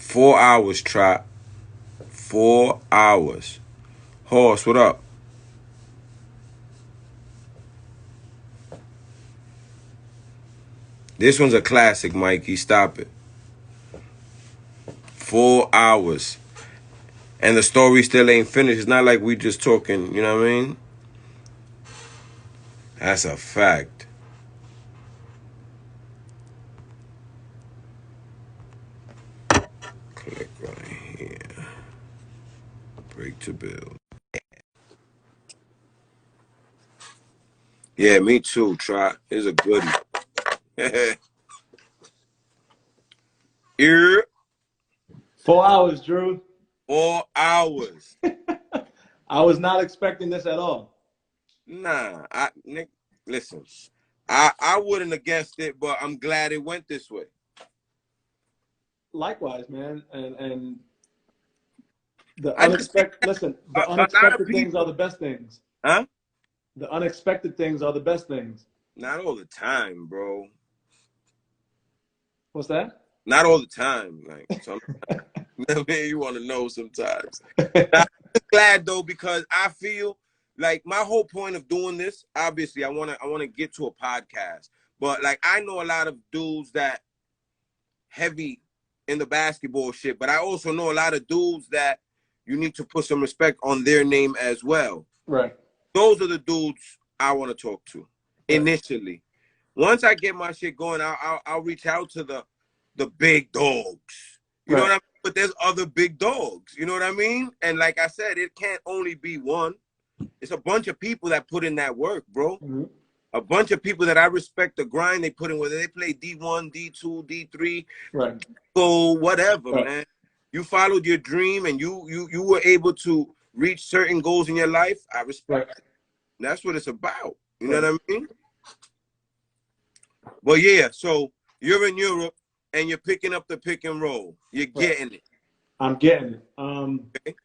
4 hours, Trot. 4 hours. Horse, what up? This one's a classic, Mikey. Stop it. 4 hours. And the story still ain't finished. It's not like we just talking, you know what I mean? That's a fact. Click right here. Break to build. Yeah, me too, Trot. It's a goodie. Here, 4 hours, Drew. 4 hours. I was not expecting this at all. Nah, Nick, listen. I wouldn't have guessed it, but I'm glad it went this way. Likewise, man. And the I just think unexpected, listen, the a lot of unexpected things are people, the best things. huh? The unexpected things are the best things. Not all the time, bro. What's that? Not all the time. Like sometimes, I mean, you want to know sometimes. I'm glad though because I feel like my whole point of doing this. Obviously, I wanna get to a podcast, but like I know a lot of dudes that heavy in the basketball shit, but I also know a lot of dudes that you need to put some respect on their name as well. Right. Those are the dudes I want to talk to Right. initially. Once I get my shit going, I'll reach out to the big dogs. You know what I mean? But there's other big dogs. You know what I mean? And like I said, it can't only be one. It's a bunch of people that put in that work, bro. Mm-hmm. A bunch of people that I respect the grind they put in, whether they play D1, D2, D3, Right. so whatever, Right. man. You followed your dream and you were able to reach certain goals in your life. I respect it. That's what it's about. You know what I mean? Well, yeah, so you're in Europe and you're picking up the pick and roll. You're getting it. I'm getting it. Okay.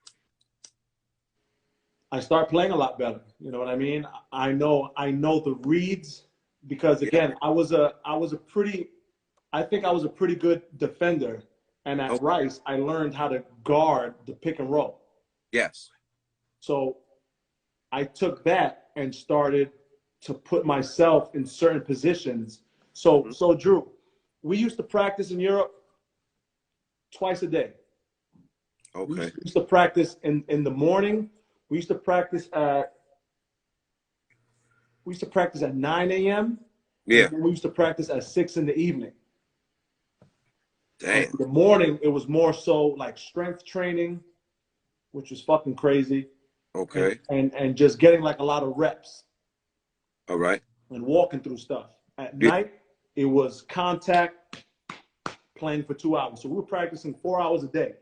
I start playing a lot better. You know what I mean? I know the reads because again, I think I was a pretty good defender. And at Rice, I learned how to guard the pick and roll. Yes. So I took that and started to put myself in certain positions. So Drew, we used to practice in Europe twice a day. Okay. We used to practice in the morning. We used to practice at 9 a.m. Yeah. And we used to practice at 6 in the evening. Damn. And in the morning, it was more so like strength training, which was fucking crazy. Okay. And just getting like a lot of reps. All right. And walking through stuff. At night, it was contact, playing for 2 hours. So we were practicing 4 hours a day.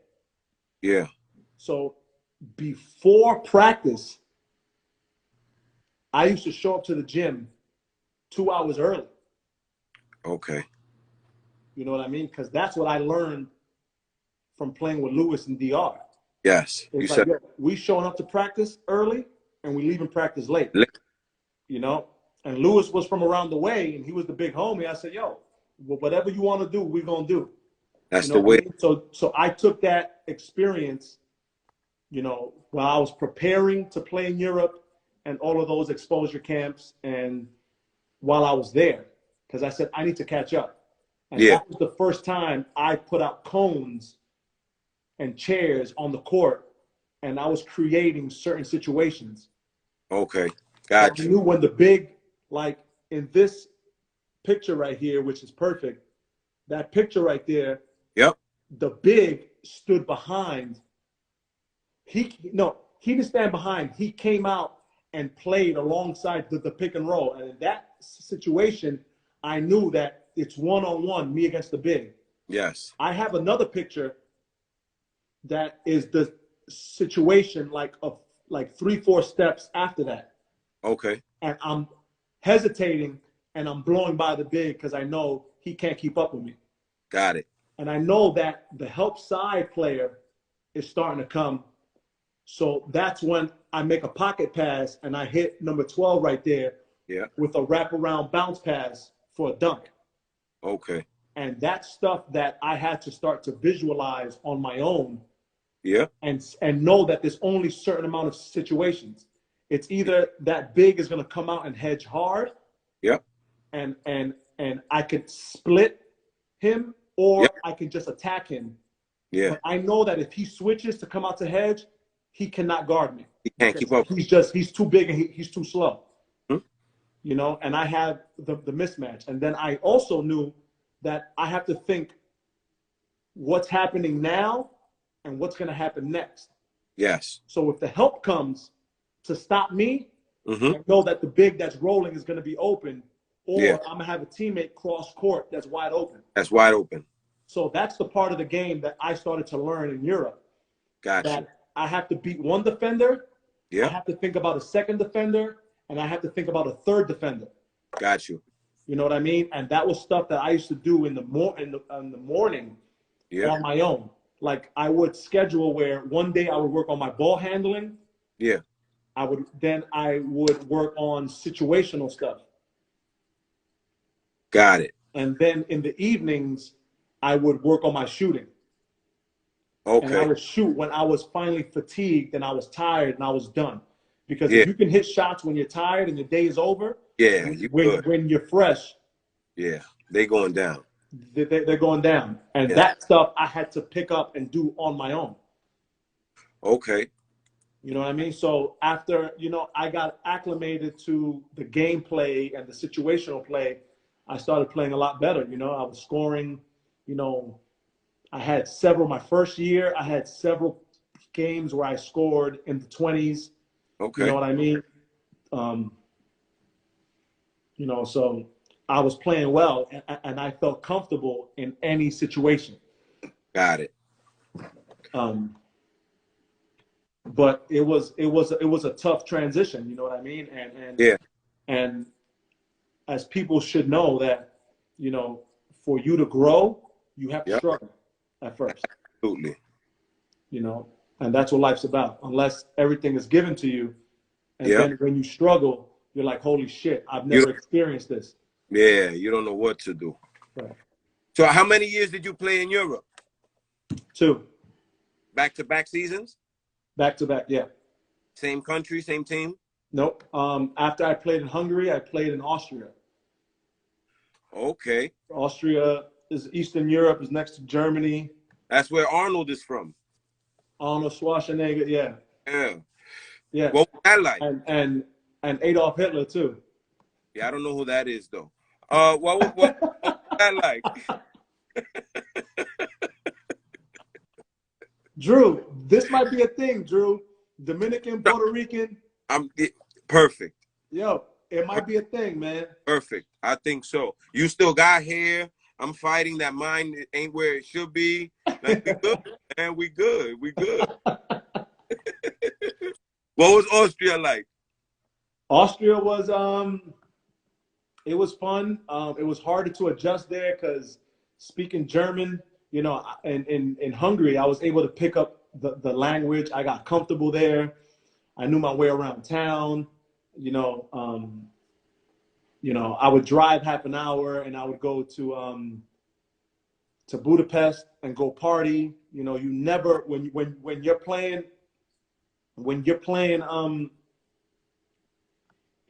Yeah. So before practice, I used to show up to the gym 2 hours early. Okay. You know what I mean? Because that's what I learned from playing with Lewis and DR. Yes. It's like, yo, we showing up to practice early and we leaving practice late. You know? And Lewis was from around the way and he was the big homie. I said, yo, whatever you want to do, we're going to do. That's the way. I mean? So I took that experience, you know, while I was preparing to play in Europe and all of those exposure camps and while I was there, because I said, I need to catch up. And that was the first time I put out cones and chairs on the court and I was creating certain situations. Okay. Gotcha. I knew when the big, like in this picture right here, which is perfect, that picture right there, the big stood behind. He didn't stand behind. He came out and played alongside the pick and roll. And in that situation, I knew that it's one-on-one, me against the big. Yes. I have another picture that is the situation like 3-4 steps after that. Okay. And I'm hesitating and I'm blowing by the big because I know he can't keep up with me. Got it. And I know that the help side player is starting to come. So that's when I make a pocket pass and I hit number 12 right there with a wraparound bounce pass for a dunk. Okay. And that's stuff that I had to start to visualize on my own. Yeah. And know that there's only a certain amount of situations. It's either that big is going to come out and hedge hard. Yeah. And I could split him, or Yep. I can just attack him. Yeah. But I know that if he switches to come out to hedge, he cannot guard me. He can't keep up. He's too big and he's too slow. Hmm? You know, and I have the mismatch. And then I also knew that I have to think what's happening now and what's going to happen next. Yes. So if the help comes to stop me, Mm-hmm. I know that the big that's rolling is going to be open, or Yeah. I'm going to have a teammate cross court that's wide open. That's wide open. So that's the part of the game that I started to learn in Europe. Gotcha. That I have to beat one defender. Yeah. I have to think about a second defender, and I have to think about a third defender. Got you. You know what I mean? And that was stuff that I used to do in the morning Yeah. on my own. Like I would schedule where one day I would work on my ball handling. Yeah. I would work on situational stuff. Got it. And then in the evenings, I would work on my shooting. Okay. And I would shoot when I was finally fatigued and I was tired and I was done. Because Yeah. if you can hit shots when you're tired and your day is over, Yeah. when you're fresh, yeah, they going down. They're going down. And Yeah. that stuff I had to pick up and do on my own. Okay. You know what I mean? So after, I got acclimated to the gameplay and the situational play, I started playing a lot better. I was scoring, I had my first year, I had several games where I scored in the 20s. Okay. You know what I mean? So I was playing well and I felt comfortable in any situation. Got it. But it was a tough transition, you know what I mean? And Yeah. And as people should know that, for you to grow, you have to Yep. struggle at first. Absolutely. And that's what life's about. Unless everything is given to you, and Yep. then when you struggle, you're like, holy shit, I've never experienced this. Yeah, you don't know what to do. Right. So how many years did you play in Europe? 2. Back-to-back seasons? Back to back, yeah. Same country, same team? Nope. After I played in Hungary, I played in Austria. Okay. Austria is Eastern Europe, is next to Germany. That's where Arnold is from. Arnold Schwarzenegger, yeah. Yeah. Yeah. What was that like? And Adolf Hitler too. Yeah, I don't know who that is though. What was that like? Drew, this might be a thing, Drew. Dominican, Puerto Rican. Perfect. Yo, it might be a thing, man. Perfect. I think so. You still got hair. I'm fighting that mine ain't where it should be. Like, we good, man. We good. We good. What was Austria like? Austria was it was fun. It was harder to adjust there because speaking German, in Hungary, I was able to pick up the language. I got comfortable there. I knew my way around town. I would drive half an hour and I would go to Budapest and go party. You never when you're playing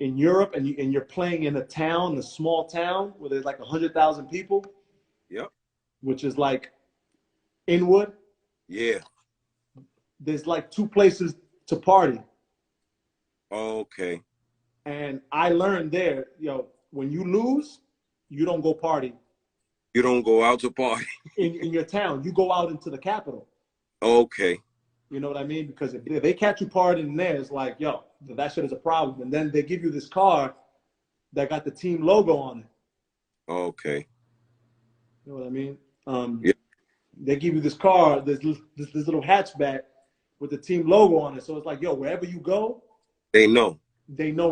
in Europe and you're playing in a small town where there's like 100,000 people. Yep. Which is like Inwood. Yeah. There's like 2 places to party. Okay. And I learned there, when you lose, you don't go party. You don't go out to party. in your town. You go out into the capital. Okay. You know what I mean? Because if they catch you partying there, it's like, yo, that shit is a problem. And then they give you this car that got the team logo on it. Okay. You know what I mean? Yeah. They give you this car, this little hatchback with the team logo on it. So it's like, yo, wherever you go, they know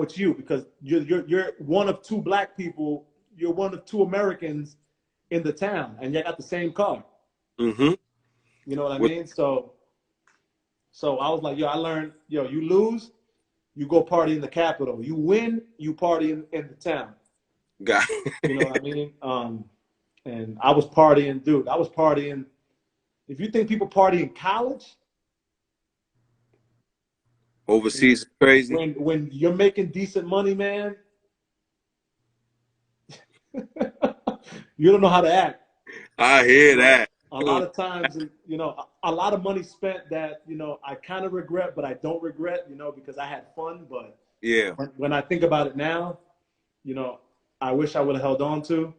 it's you because you're one of 2 black people. You're one of 2 Americans in the town, and you got the same car. Mm-hmm. You know what I mean? So I was like, yo, I learned, yo, you lose, you go party in the capital. You win, you party in the town. Got it. You know what I mean? And I was partying, dude. I was partying. If you think people party in college, Overseas is crazy. When you're making decent money, man, you don't know how to act. I hear that. A lot of times, you know, a lot of money spent that, you know, I kind of regret, but I don't regret, you know, because I had fun. But yeah, when I think about it now, you know, I wish I would have held on to.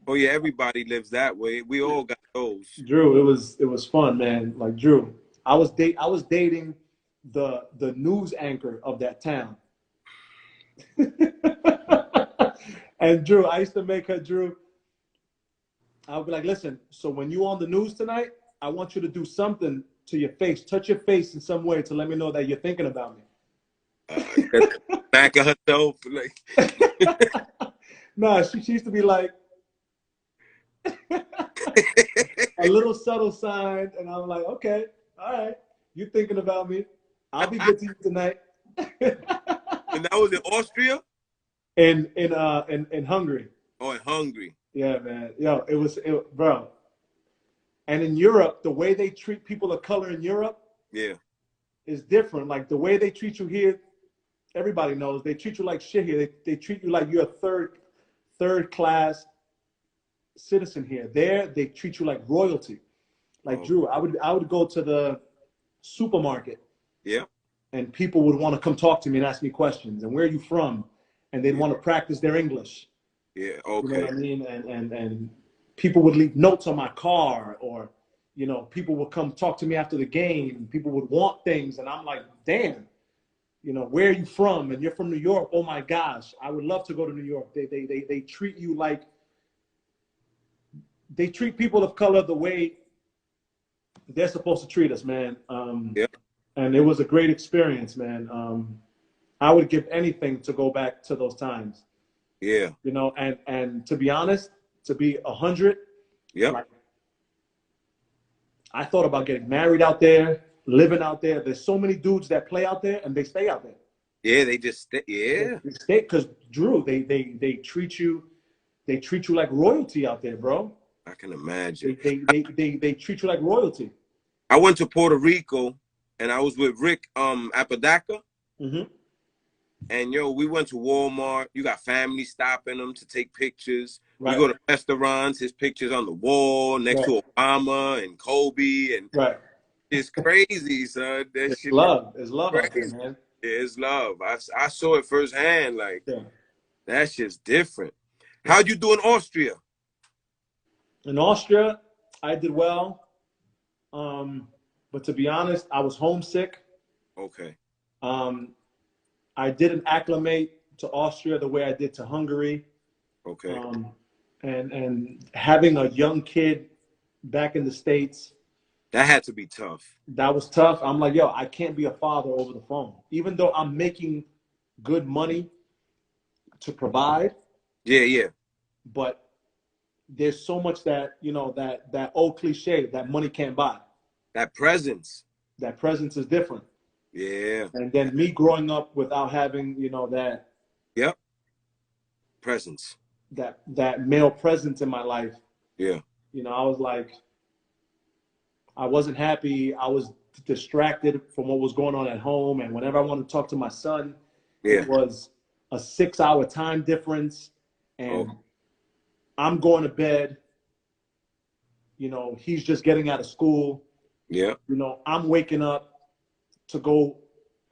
Oh yeah, everybody lives that way. We all got those. Drew, it was fun, man. Like Drew, I was dating the news anchor of that town. And Drew, I used to make her, Drew, I would be like, listen, so when you on the news tonight, I want you to do something to your face, touch your face in some way to let me know that you're thinking about me. Back of herself, like. Nah, she used to be like a little subtle sign, and I'm like, okay, all right, you thinking about me? I'll be good to you tonight. And that was in Austria? In Hungary. Oh, in Hungary. Yeah, man. Yo, bro. And in Europe, the way they treat people of color in Europe, yeah, is different. Like the way they treat you here, everybody knows they treat you like shit here. They treat you like you're a third class citizen here. There, they treat you like royalty. Like Drew, I would go to the supermarket. Yeah. And people would want to come talk to me and ask me questions. And where are you from? And they'd want to practice their English. Yeah, okay. You know what I mean? And people would leave notes on my car, or, you know, people would come talk to me after the game. People would want things. And I'm like, damn, you know, where are you from? And you're from New York. Oh my gosh, I would love to go to New York. They treat you like, they treat people of color the way they're supposed to treat us, man. Yeah. And it was a great experience, man. I would give anything to go back to those times. Yeah. You know, and to be honest, to be 100, yeah. Like, I thought about getting married out there, living out there. There's so many dudes that play out there and they stay out there. Yeah, they just stay. Yeah. They stay because Drew, they treat you like royalty out there, bro. I can imagine. They treat you like royalty. I went to Puerto Rico and I was with Rick Apodaca. Mm-hmm. And yo, we went to Walmart. You got family stopping them to take pictures. Right. We go to restaurants, his pictures on the wall next to Obama and Kobe, and it's crazy, son. That it's shit love. It's love out there, man. Yeah, it's love. I saw it firsthand. Like that shit's different. How'd you do in Austria? In Austria, I did well. But to be honest, I was homesick. Okay. I didn't acclimate to Austria the way I did to Hungary. Okay. And having a young kid back in the States, that had to be tough. That was tough. I'm like, yo, I can't be a father over the phone, even though I'm making good money to provide. Yeah, yeah. But there's so much that, you know, that old cliche that money can't buy. That presence. That presence is different. Yeah. And then me growing up without having, you know, that. Yep. Presence. That male presence in my life. Yeah. You know, I was like, I wasn't happy. I was distracted from what was going on at home. And whenever I wanted to talk to my son, it was a 6-hour time difference. And I'm going to bed. You know, he's just getting out of school. Yeah. You know, I'm waking up to go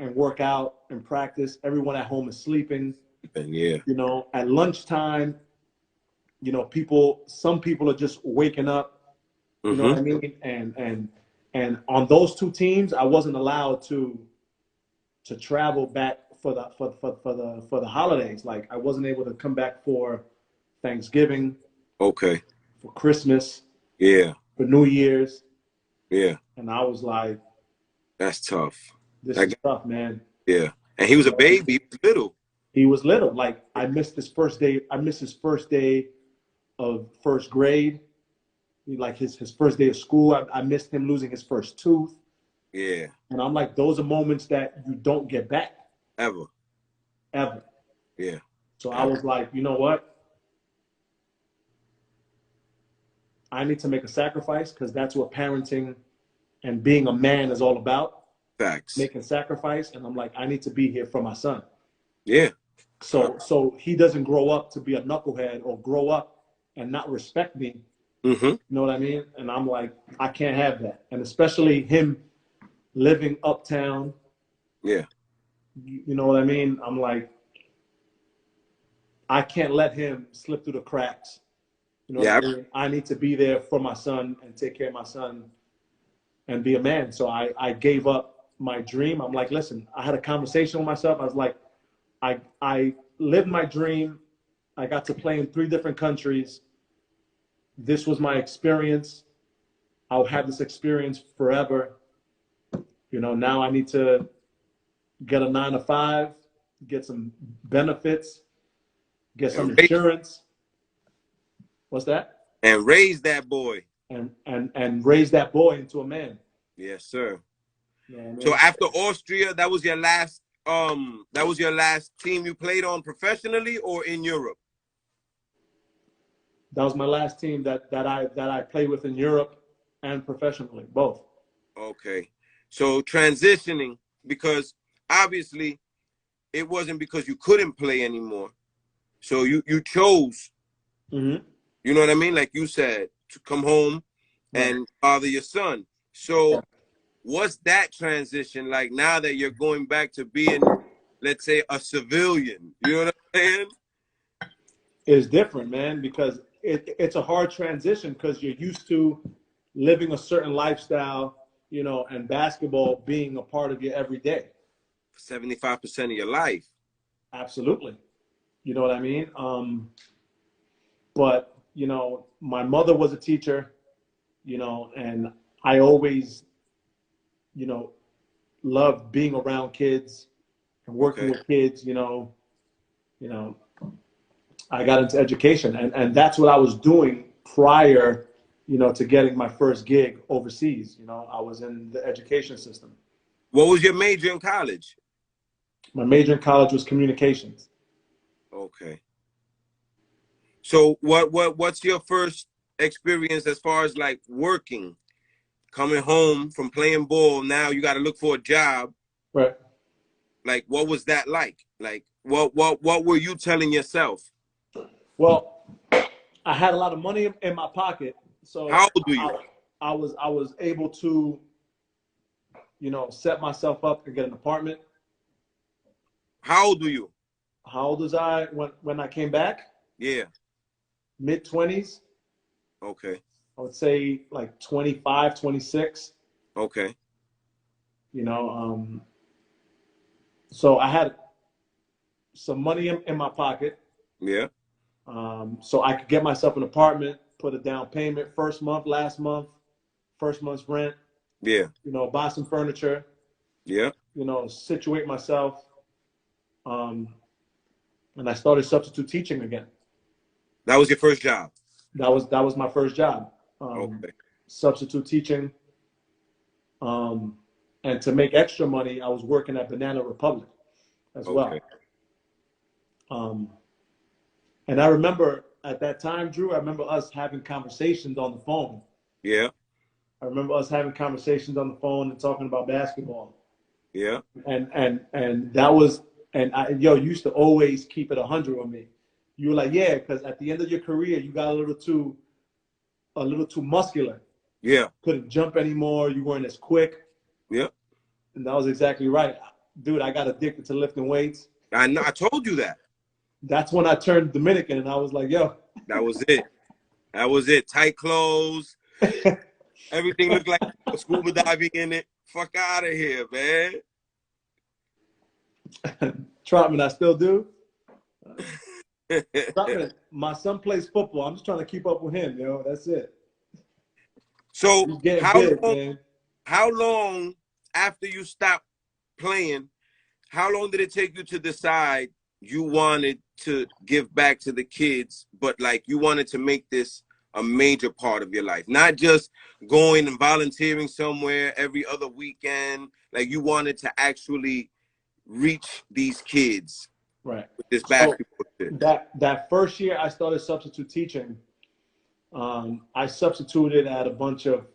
and work out and practice. Everyone at home is sleeping. And you know, at lunchtime, you know, some people are just waking up. You know what I mean? And on those two teams, I wasn't allowed to travel back for the holidays. Like I wasn't able to come back for Thanksgiving. Okay. For Christmas. Yeah. For New Year's. Yeah. And I was like, that's tough. This is tough, man. Yeah. And he was a baby. He was little. He was little. Like I missed his first day. I missed his first day of first grade. Like his first day of school. I missed him losing his first tooth. Yeah. And I'm like, those are moments that you don't get back. Ever. Yeah. So Ever. I was like, you know what? I need to make a sacrifice because that's what parenting and being a man is all about. Facts. Making sacrifice. And I'm like, I need to be here for my son. Yeah. So he doesn't grow up to be a knucklehead or grow up and not respect me. Mm-hmm. You know what I mean? And I'm like, I can't have that. And especially him living uptown. Yeah. You know what I mean? I'm like, I can't let him slip through the cracks. You know what I mean? I need to be there for my son and take care of my son and be a man. So I gave up my dream. I'm like, listen, I had a conversation with myself. I was like, I lived my dream. I got to play in 3 different countries. This was my experience. I'll have this experience forever. You know, now I need to get a 9-to-5, get some benefits, get some insurance. What's that? And raise that boy. And raise that boy into a man. Yes, sir. Yeah, so after Austria, that was your last team you played on professionally or in Europe? That was my last team that I played with in Europe and professionally, both. Okay. So transitioning, because obviously it wasn't because you couldn't play anymore. So you chose, mm-hmm. You know what I mean? Like you said, to come home and father your son. So what's that transition like now that you're going back to being, let's say, a civilian? You know what I'm saying? It's different, man, because it's a hard transition because you're used to living a certain lifestyle, you know, and basketball being a part of your everyday. 75% of your life. Absolutely. You know what I mean? But, you know, my mother was a teacher, you know, and I always, you know, loved being around kids and working with kids, you know, I got into education and that's what I was doing prior, you know, to getting my first gig overseas. You know, I was in the education system. What was your major in college? My major in college was communications. Okay. So what's your first experience as far as like working, coming home from playing ball? Now you got to look for a job. Right. Like, what was that like? Like, what were you telling yourself? Well, I had a lot of money in my pocket, so how old were you? I was able to, you know, set myself up and get an apartment. How old were you? How old was I when I came back? Yeah. Mid-20s. Okay. I would say like 25, 26. Okay. You know, so I had some money in my pocket. Yeah. So I could get myself an apartment, put a down payment, first month, last month, first month's rent. Yeah. You know, buy some furniture. Yeah. You know, situate myself. And I started substitute teaching again. That was your first job? That was my first job. Okay. Substitute teaching. And to make extra money, I was working at Banana Republic as well. And I remember at that time, Drew, I remember us having conversations on the phone. Yeah. I remember us having conversations on the phone and talking about basketball. Yeah. And that was, and you used to always keep it 100 on me. You were like, yeah, because at the end of your career, you got a little too muscular. Yeah. Couldn't jump anymore. You weren't as quick. Yeah. And that was exactly right. Dude, I got addicted to lifting weights. I know. I told you that. That's when I turned Dominican, and I was like, yo. That was it. That was it. Tight clothes. Everything looked like scuba diving in it. Fuck out of here, man. Trotman, I still do. Trotman, my son plays football. I'm just trying to keep up with him, yo. That's it. So how long after you stopped playing, how long did it take you to decide you wanted to give back to the kids, but like you wanted to make this a major part of your life, not just going and volunteering somewhere every other weekend? Like you wanted to actually reach these kids, right? With this basketball shit. That first year I started substitute teaching, I substituted at a bunch of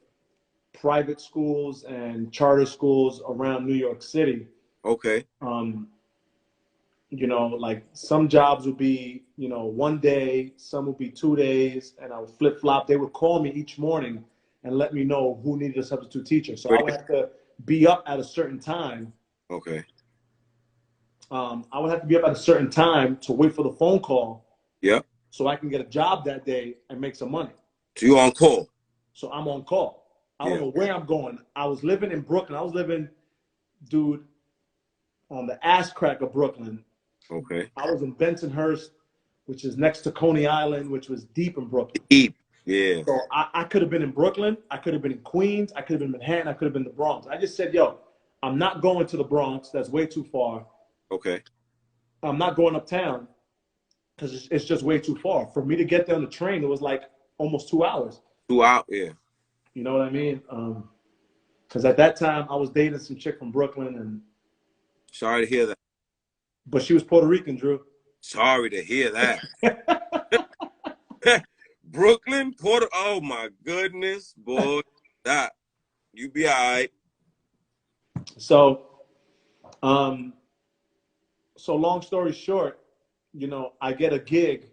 private schools and charter schools around New York City. Okay. You know, like some jobs would be, you know, 1 day, some would be 2 days, and I would flip flop. They would call me each morning and let me know who needed a substitute teacher. So I would have to be up at a certain time. Okay. I would have to be up at a certain time to wait for the phone call. Yep. So I can get a job that day and make some money. So you're on call. So I'm on call. I don't know where I'm going. I was living in Brooklyn. I was living, dude, on the ass crack of Brooklyn. Okay. I was in Bensonhurst, which is next to Coney Island, which was deep in Brooklyn. Deep. Yeah. So I could have been in Brooklyn. I could have been in Queens. I could have been in Manhattan. I could have been in the Bronx. I just said, yo, I'm not going to the Bronx. That's way too far. Okay. I'm not going uptown because it's just way too far. For me to get there on the train, it was like almost 2 hours. 2 hours, yeah. You know what I mean? Because at that time, I was dating some chick from Brooklyn. And sorry to hear that. But she was Puerto Rican, Drew. Sorry to hear that. Brooklyn, Puerto, oh my goodness, boy. That, you be all right. So long story short, you know, I get a gig.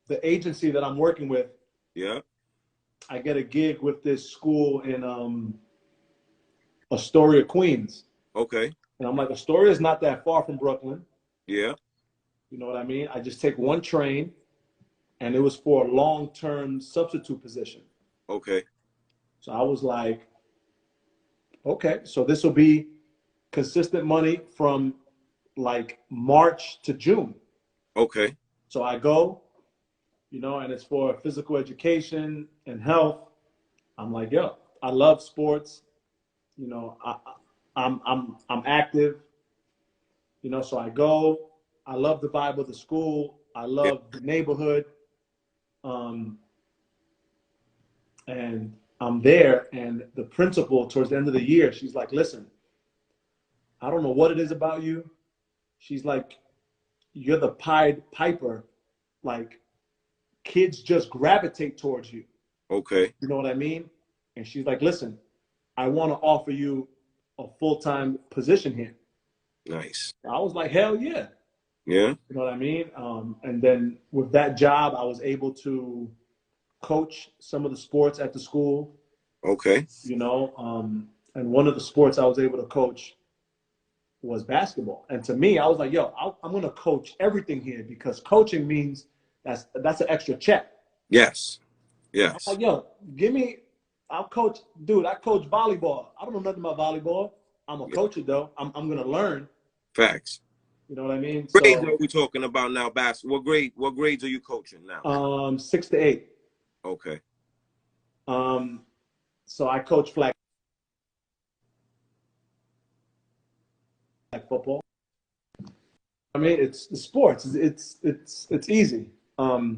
The agency that I'm working with, yeah, I get a gig with this school in Astoria, Queens. Okay. And I'm like, Astoria is not that far from Brooklyn. Yeah. You know what I mean? I just take one train, and it was for a long-term substitute position. Okay. So I was like, okay, so this will be consistent money from like March to June. Okay. So I go, you know, and it's for physical education and health. I'm like, yo, I love sports. You know, I'm active. You know, so I go. I love the vibe of the school. I love the neighborhood. And I'm there, and the principal, towards the end of the year, she's like, listen, I don't know what it is about you. She's like, you're the Pied Piper. Like, kids just gravitate towards you. Okay. You know what I mean? And she's like, listen, I want to offer you a full-time position here. Nice. I was like, hell yeah. Yeah. You know what I mean? And then with that job, I was able to coach some of the sports at the school. Okay. You know, and one of the sports I was able to coach was basketball. And to me, I was like, yo, I'm going to coach everything here, because coaching means that's an extra check. Yes. Yes. I'm like, yo, I'll coach. Dude, I coach volleyball. I don't know nothing about volleyball. I'm a coach it, though. I'm going to learn. Facts. You know what I mean? Grades are we talking about now, basketball? What grades are you coaching now? 6 to 8. Okay. So I coach flag football. I mean, it's sports. It's easy. Yeah.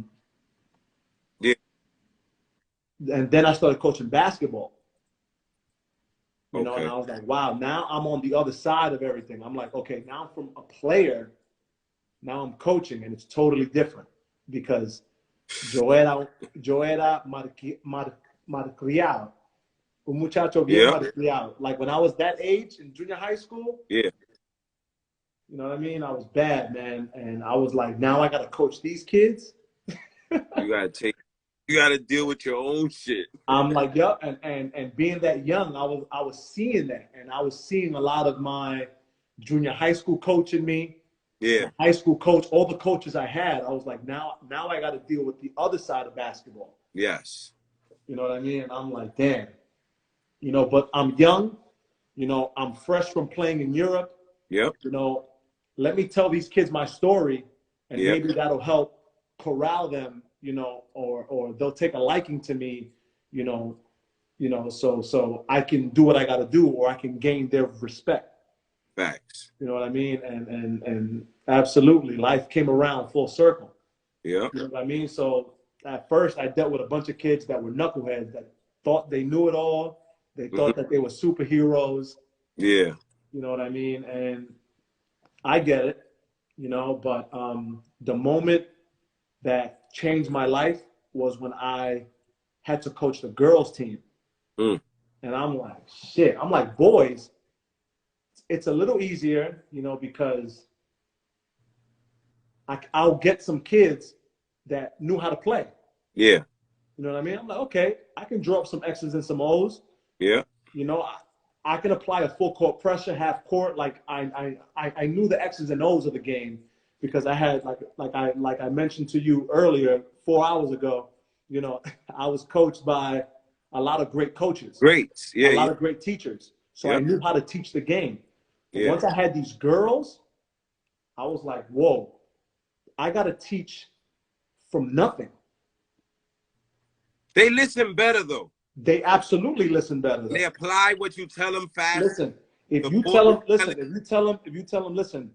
And then I started coaching basketball. You know, Okay. and I was like, wow, now I'm on the other side of everything. I'm like, okay, now I'm from a player, now I'm coaching, and it's totally different, because yo era malcriado. Un muchacho bien malcriado. Like when I was that age in junior high school, yeah, you know what I mean? I was bad, man. And I was like, now I got to coach these kids. You got to deal with your own shit. I'm like, yep. And being that young, I was seeing that. And I was seeing a lot of my junior high school coach in me. Yeah. High school coach, all the coaches I had, I was like, now I got to deal with the other side of basketball. Yes. You know what I mean? And I'm like, damn. You know, but I'm young. You know, I'm fresh from playing in Europe. Yep. You know, let me tell these kids my story, and maybe that'll help corral them, you know, or they'll take a liking to me, you know, so I can do what I got to do, or I can gain their respect. Facts. You know what I mean? And absolutely, life came around full circle. Yeah. You know what I mean? So at first, I dealt with a bunch of kids that were knuckleheads that thought they knew it all. They thought that they were superheroes. Yeah. You know what I mean? And I get it, you know, but the moment that changed my life was when I had to coach the girls team. And I'm like, shit. I'm like, boys, it's a little easier, you know, because I'll get some kids that knew how to play. Yeah. You know what I mean? I'm like, okay, I can draw up some X's and some O's. Yeah. You know, I can apply a full court pressure, half court. Like I knew the X's and O's of the game because I had like I mentioned to you earlier 4 hours ago. You know, I was coached by a lot of great coaches, Greats, yeah, a lot of great teachers. So I knew how to teach the game. But once I had these girls, I was like, whoa, I got to teach from nothing. They listen better though. They absolutely listen better though. They apply what you tell them fast. Listen, if you tell them, listen,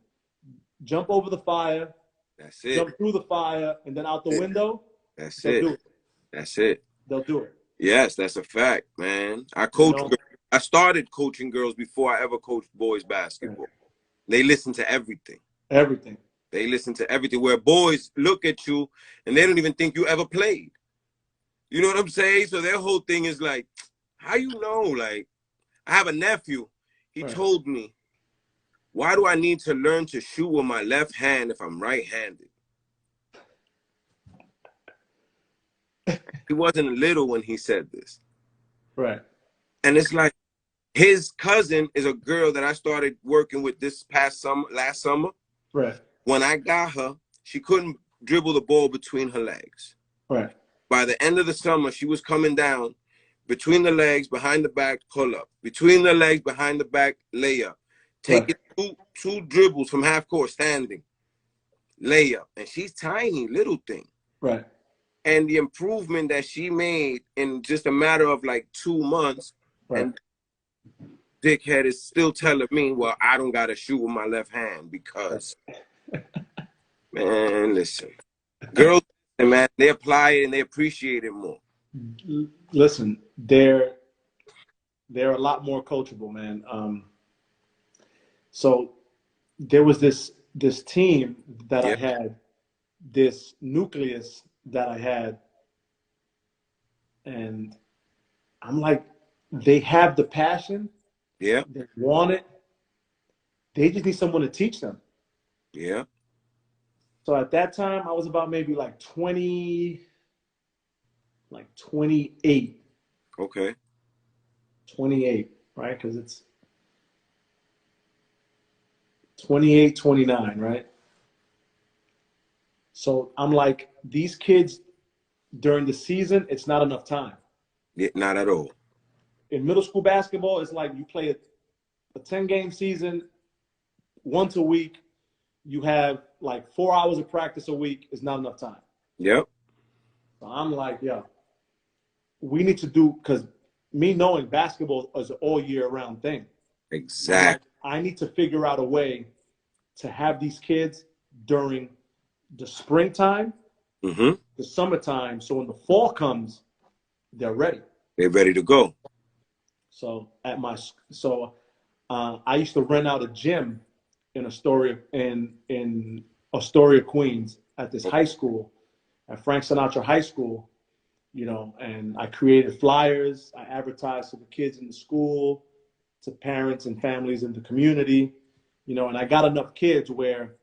jump over the fire. That's it. Jump through the fire and then out the window. That's it. That's it. They'll do it. Yes, that's a fact, man. I started coaching girls before I ever coached boys basketball. They listen to everything. Everything. They listen to everything. Where boys look at you and they don't even think you ever played. You know what I'm saying? So their whole thing is like, how you know? Like, I have a nephew. He told me, why do I need to learn to shoot with my left hand if I'm right-handed? He wasn't little when he said this. Right. And it's like, his cousin is a girl that I started working with last summer. Right. When I got her, she couldn't dribble the ball between her legs. Right. By the end of the summer, she was coming down between the legs, behind the back, pull up. Between the legs, behind the back, layup. Taking two dribbles from half court, standing. Layup. And she's tiny, little thing. Right. And the improvement that she made in just a matter of like 2 months, and dickhead is still telling me, well, I don't got to shoot with my left hand because, man, listen. Girls, man, they apply it and they appreciate it more. Listen, they're a lot more coachable, man. So there was this team that I had, this nucleus that I had, and I'm like, they have the passion. Yeah. They want it. They just need someone to teach them. Yeah. So at that time, I was about maybe like 28. Okay. 28, right? Because it's 28, 29, right? So I'm like, these kids during the season, it's not enough time. Yeah, not at all. In middle school basketball, it's like you play a 10-game season once a week. You have like 4 hours of practice a week. Is not enough time. Yep. So I'm like, yeah, we need to do, because me knowing basketball is an all year round thing. Exactly. Like, I need to figure out a way to have these kids during the springtime, the summertime, so when the fall comes, they're ready. They're ready to go. So I used to rent out a gym in Astoria, Queens, at this high school, at Frank Sinatra High School, you know, and I created flyers. I advertised to the kids in the school, to parents and families in the community, you know, and I got enough kids where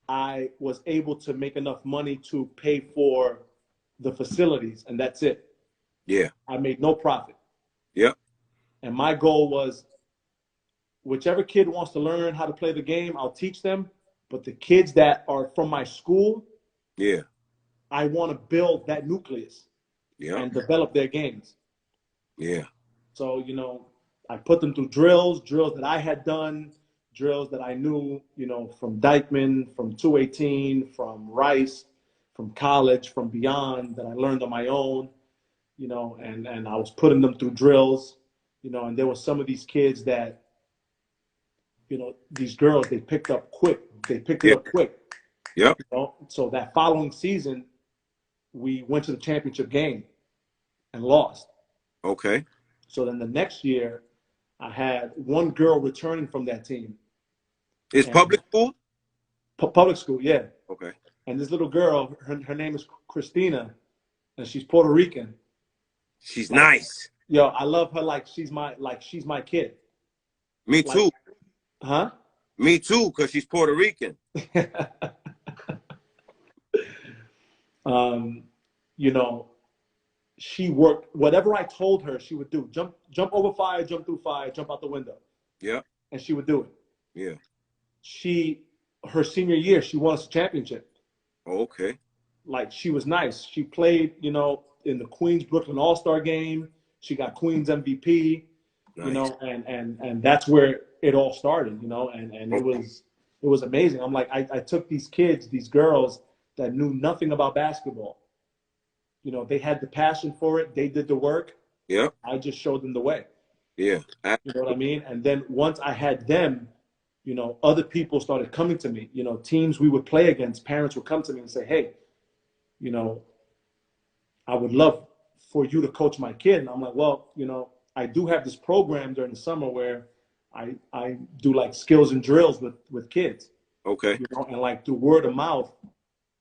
I was able to make enough money to pay for the facilities, and that's it. Yeah. I made no profit. Yep. And my goal was, whichever kid wants to learn how to play the game, I'll teach them. But the kids that are from my school, I want to build that nucleus and develop their games. Yeah. So, you know, I put them through drills that I had done, drills that I knew, you know, from DYCKMAN, from 218, from Rice, from college, from beyond, that I learned on my own, you know, and I was putting them through drills, you know, and there were some of these kids that, you know, these girls, they picked up quick. They picked it up quick. Yep. You know? So that following season, we went to the championship game and lost. Okay. So then the next year, I had one girl returning from that team. Is public school? Public school, yeah. Okay. And this little girl, her name is Christina, and she's Puerto Rican. She's nice. Yo, I love her like she's my kid. Me too. Huh? Me too, because she's Puerto Rican. You know, she worked whatever I told her she would do. Jump over fire, jump through fire, jump out the window. Yeah. And she would do it. Yeah. Her senior year, she won us a championship. Okay. Like, she was nice. She played, you know, in the Queens Brooklyn All-Star game. She got Queens MVP. Nice. You know, and that's where it all started, you know, and it was amazing. I'm like, I took these kids, these girls that knew nothing about basketball. You know, they had the passion for it. They did the work. Yeah. I just showed them the way. Yeah. You know what I mean? And then once I had them, you know, other people started coming to me. You know, teams we would play against, parents would come to me and say, hey, you know, I would love for you to coach my kid. And I'm like, well, you know, I do have this program during the summer where I do like skills and drills with kids. Okay. You know, and like through word of mouth,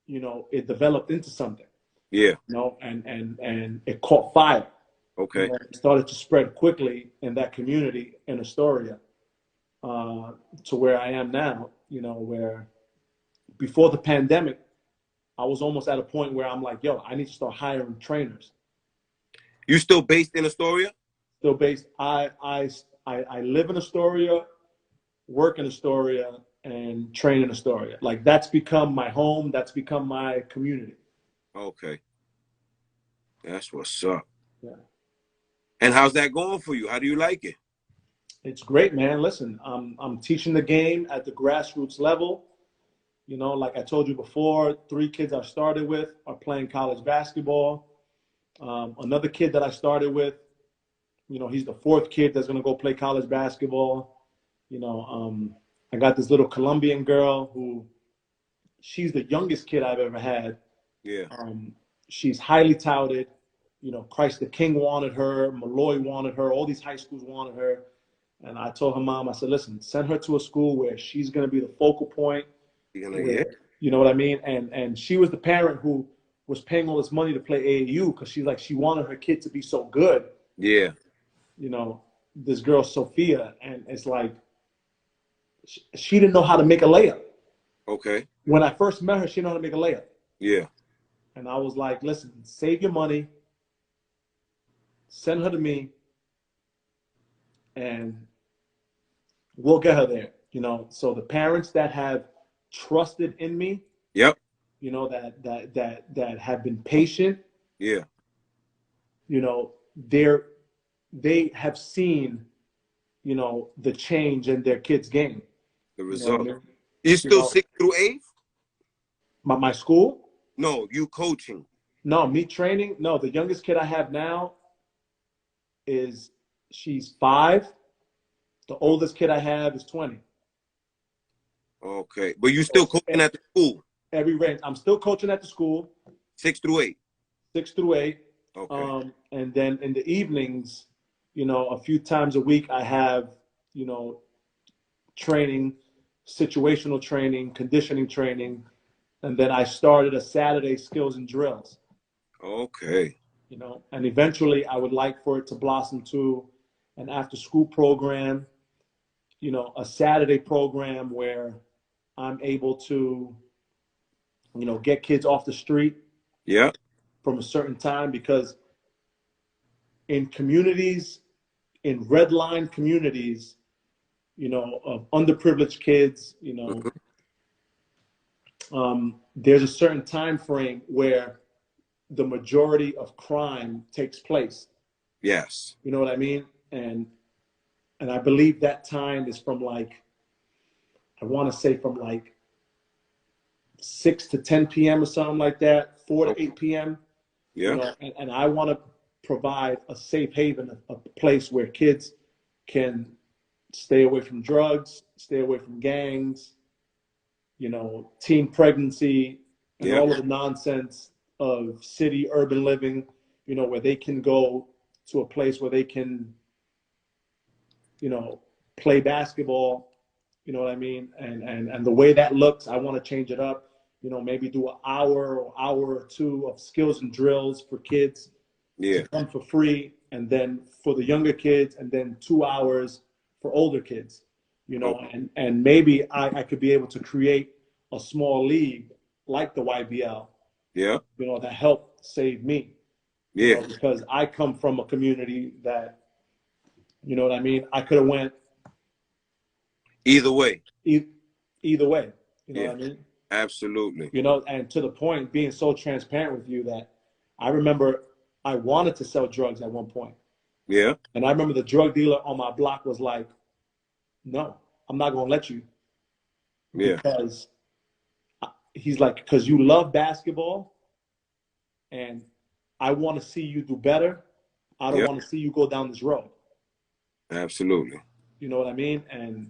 you know, it developed into something. Yeah. You know, and it caught fire. Okay. You know, it started to spread quickly in that community in Astoria, to where I am now, you know, where before the pandemic, I was almost at a point where I'm like, yo, I need to start hiring trainers. You still based in Astoria? Still based. I live in Astoria, work in Astoria, and train in Astoria. Like, that's become my home. That's become my community. Okay. That's what's up. Yeah. And how's that going for you? How do you like it? It's great, man. Listen, I'm teaching the game at the grassroots level. You know, like I told you before, 3 kids I started with are playing college basketball. Another kid that I started with, you know, he's the 4th kid that's going to go play college basketball. You know, I got this little Colombian girl who, she's the youngest kid I've ever had. Yeah. She's highly touted. You know, Christ the King wanted her, Malloy wanted her, all these high schools wanted her. And I told her mom, I said, listen, send her to a school where she's going to be the focal point. Where, you know what I mean? And she was the parent who was paying all this money to play AAU because she's like, she wanted her kid to be so good. Yeah. You know, this girl, Sophia, and it's like, she didn't know how to make a layup. Okay. When I first met her, she didn't know how to make a layup. Yeah. And I was like, listen, save your money, send her to me, and we'll get her there. You know, so the parents that have trusted in me, yep, you know, that have been patient, yeah, you know, they have seen, you know, the change in their kids' game. The result. You know what I mean? You still, you know, 6th through 8th? My school? No, you coaching. No, me training. No, the youngest kid I have now she's 5. The oldest kid I have is 20. Okay, but you still coaching at the school? Every range. I'm still coaching at the school. 6 through 8. 6 through 8. Okay. And then in the evenings, you know, a few times a week, I have, you know, training, situational training, conditioning training, and then I started a Saturday skills and drills. Okay. You know, and eventually I would like for it to blossom to an after-school program, you know, a Saturday program where I'm able to, you know, get kids off the street. Yeah. From a certain time, because in communities, in red line communities, you know, of underprivileged kids, you know, there's a certain time frame where the majority of crime takes place. Yes. You know what I mean? And I believe that time is from like, I want to say from like 6 to 10 p.m. or something like that, 4 to 8 p.m. Yeah. You know, and I want to provide a safe haven, a place where kids can stay away from drugs, stay away from gangs, you know, teen pregnancy, and all of the nonsense of city urban living, you know, where they can go to a place where they can, you know, play basketball, you know what I mean? And the way that looks, I want to change it up. you know, maybe do an hour or hour or two of skills and drills for kids to come for free, and then for the younger kids, and then 2 hours for older kids, you know, and maybe I could be able to create a small league like the YBL, you know, that helped save me, you know, because I come from a community that, you know what I mean, I could have went either way. Either way, you know what I mean? Absolutely. You know, and to the point, being so transparent with you, that I remember I wanted to sell drugs at one point. Yeah. And I remember the drug dealer on my block was like, no, I'm not going to let you. Yeah. Because he's like, because you love basketball and I want to see you do better. I don't want to see you go down this road. Absolutely. You know what I mean? And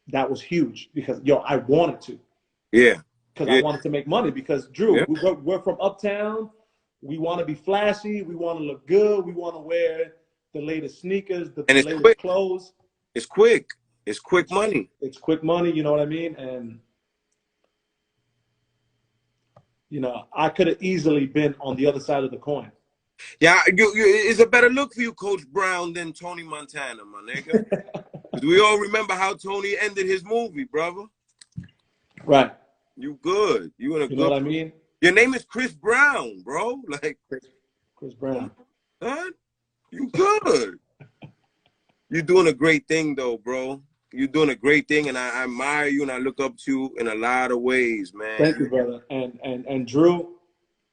that was huge because, yo, I wanted to. Yeah. Because I wanted to make money. Because, Drew, we're from uptown. We want to be flashy. We want to look good. We want to wear the latest sneakers, the latest clothes. It's quick. It's quick money. It's quick money. You know what I mean? And, you know, I could have easily been on the other side of the coin. Yeah, it's a better look for you, Coach Brown, than Tony Montana, my nigga. We all remember how Tony ended his movie, brother. Right. You good. You in a good. You know what I mean? Your name is Chris Brown, bro. Like Chris Brown. Huh? You good. You're doing a great thing, though, bro. You're doing a great thing, and I admire you, and I look up to you in a lot of ways, man. Thank you, brother. And Drew,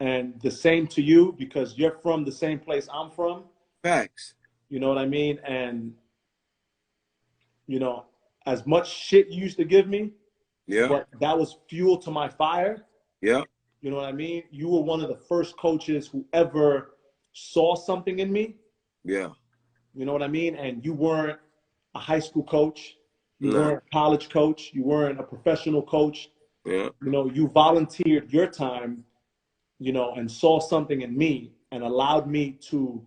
and the same to you, because you're from the same place I'm from. Facts. You know what I mean? And, you know, as much shit you used to give me, but that was fuel to my fire. Yeah. You know what I mean? You were one of the first coaches who ever saw something in me. Yeah. You know what I mean? And you weren't a high school coach. You weren't a college coach. You weren't a professional coach. Yeah. You know, you volunteered your time, you know, and saw something in me and allowed me to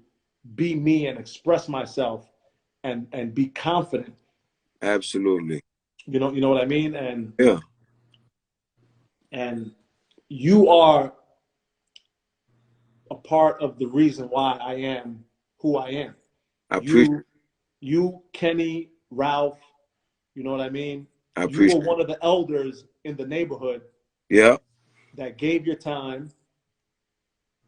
be me and express myself and be confident. Absolutely. You know what I mean? And yeah. And you are a part of the reason why I am who I am. I appreciate you, Kenny, Ralph, you know what I mean? I appreciate you were one of the elders in the neighborhood. Yeah. That gave your time,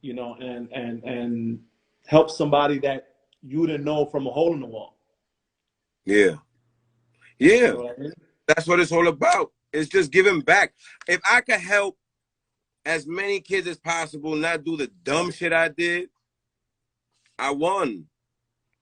you know, and helped somebody that you didn't know from a hole in the wall. Yeah. Yeah. You know what I mean? That's what it's all about. It's just giving back. If I could help as many kids as possible not do the dumb shit I did, I won.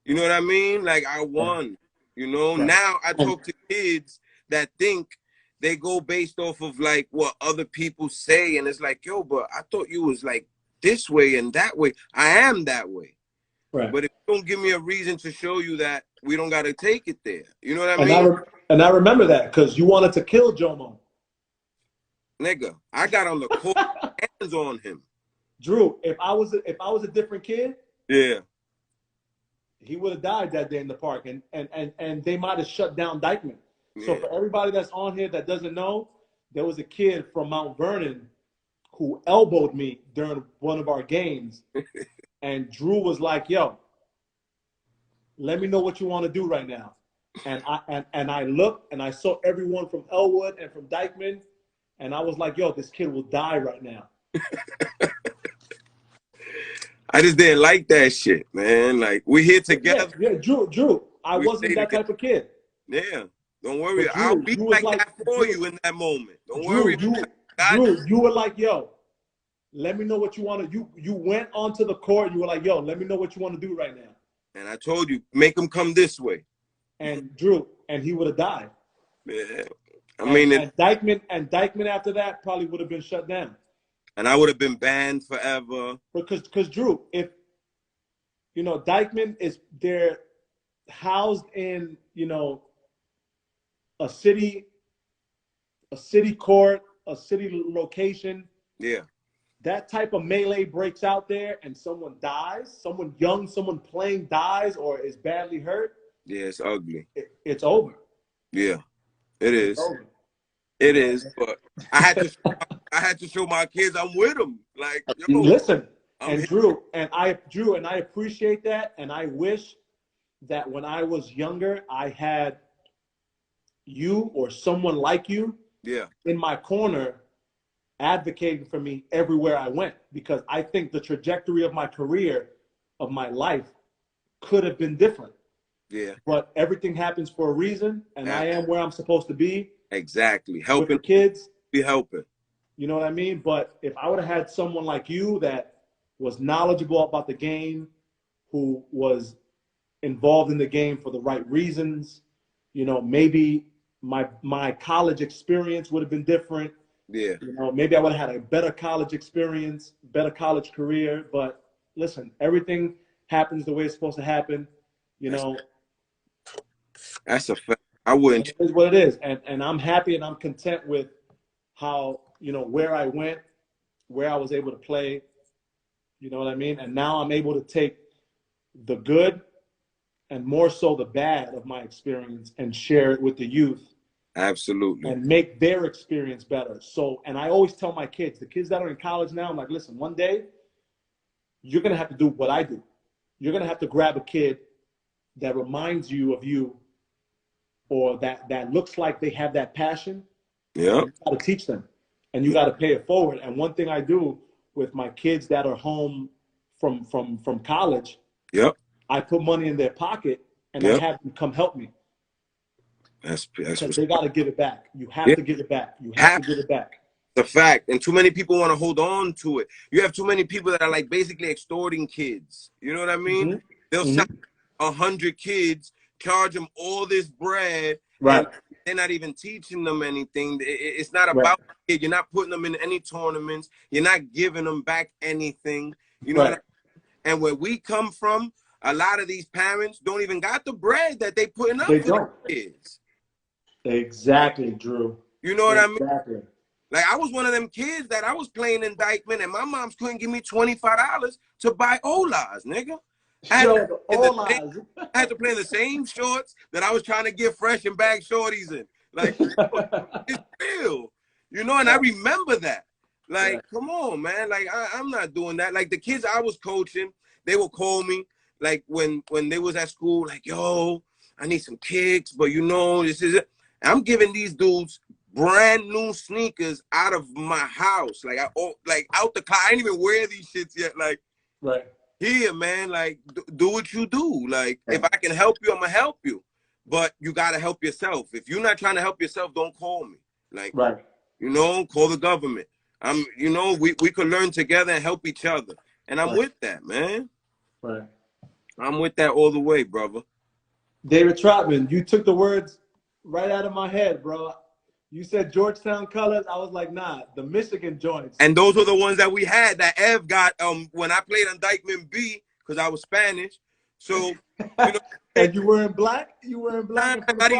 You know what I mean? Like, I won. You know, now I talk to kids that think they go based off of like what other people say, and it's like, yo, but I thought you was like this way and that way. I am that way. Right. But if you don't give me a reason to show you that, we don't got to take it there. You know what I mean? And I remember that because you wanted to kill Jomo. Nigga, I got on the court, hands on him. Drew, if I was a different kid, yeah, he would have died that day in the park, and they might have shut down DYCKMAN. Yeah. So for everybody that's on here that doesn't know, there was a kid from Mount Vernon who elbowed me during one of our games, and Drew was like, "Yo, let me know what you want to do right now." And I looked and I saw everyone from Elwood and from DYCKMAN, and I was like, "Yo, this kid will die right now." I just didn't like that shit, man. Like, we're here together. Yeah, Drew. I wasn't that type of kid. Yeah. Don't worry. Drew, I'll be like that for you in that moment. Don't worry. Drew, you were like, yo, let me know what you want to. You went onto the court. You were like, yo, let me know what you want to do right now. And I told you, make him come this way. And Drew, and he would have died. Yeah. And DYCKMAN after that probably would have been shut down. And I would have been banned forever. Because Drew, if you know, DYCKMAN they're housed in, you know, a city court, a city location. Yeah. That type of melee breaks out there and someone dies, someone young, someone playing dies or is badly hurt. Yeah, it's ugly. It's over. Yeah, it is. It is, but I I had to show my kids I'm with them. Like, yo, listen, I'm here. Drew, and I appreciate that, and I wish that when I was younger, I had you or someone like you in my corner advocating for me everywhere I went, because I think the trajectory of my career, of my life, could have been different. Yeah. But everything happens for a reason, and I am where I'm supposed to be. Exactly. Helping with the kids. Be helping. You know what I mean? But if I would have had someone like you that was knowledgeable about the game, who was involved in the game for the right reasons, you know, maybe my college experience would have been different. Yeah. You know, maybe I would have had a better college experience, better college career. But listen, everything happens the way it's supposed to happen. You know, that's a fact. I wouldn't. It is what it is, and I'm happy and I'm content with how, you know, where I went, where I was able to play. You know what I mean? And now I'm able to take the good and more so the bad of my experience and share it with the youth. Absolutely. And make their experience better. So, and I always tell my kids, the kids that are in college now, I'm like, listen, one day you're going to have to do what I do. You're going to have to grab a kid that reminds you of you, or that looks like they have that passion. Yeah. You got to teach them, and you got to pay it forward. And one thing I do with my kids that are home from college, yep, I put money in their pocket and I have them come help me. That's they got to give it back. You have to give it back. You have to give it back. The fact, and too many people want to hold on to it. You have too many people that are like basically extorting kids. You know what I mean? Mm-hmm. They'll sell 100 kids, charge them all this bread, right? And they're not even teaching them anything. It's not about the kid. You're not putting them in any tournaments. You're not giving them back anything. You know what I mean? And where we come from, a lot of these parents don't even got the bread that they putting up for their kids. Exactly, Drew. You know what I mean? Like, I was one of them kids that I was playing in Dyckman, and my moms couldn't give me $25 to buy Olas, nigga. I had to play in the same shorts that I was trying to get fresh and bag shorties in. Like, it's real. You know, and I remember that. Like, come on, man. Like, I'm not doing that. Like, the kids I was coaching, they would call me, like, when they was at school, like, yo, I need some kicks, but you know, this is it. I'm giving these dudes brand new sneakers out of my house. Like, out the car. I didn't even wear these shits yet. Like, here, man, like, do what you do. Like, if I can help you, I'm going to help you. But you got to help yourself. If you're not trying to help yourself, don't call me. Like, you know, call the government. You know, we could learn together and help each other. And I'm with that, man. I'm with that all the way, brother. David Trotman, you took the words right out of my head, bro. You said Georgetown colors. I was like, nah, the Michigan joints. And those were the ones that we had that Ev got when I played on Dyckman B, because I was Spanish. So, you know. And you were in black? You were in black? Not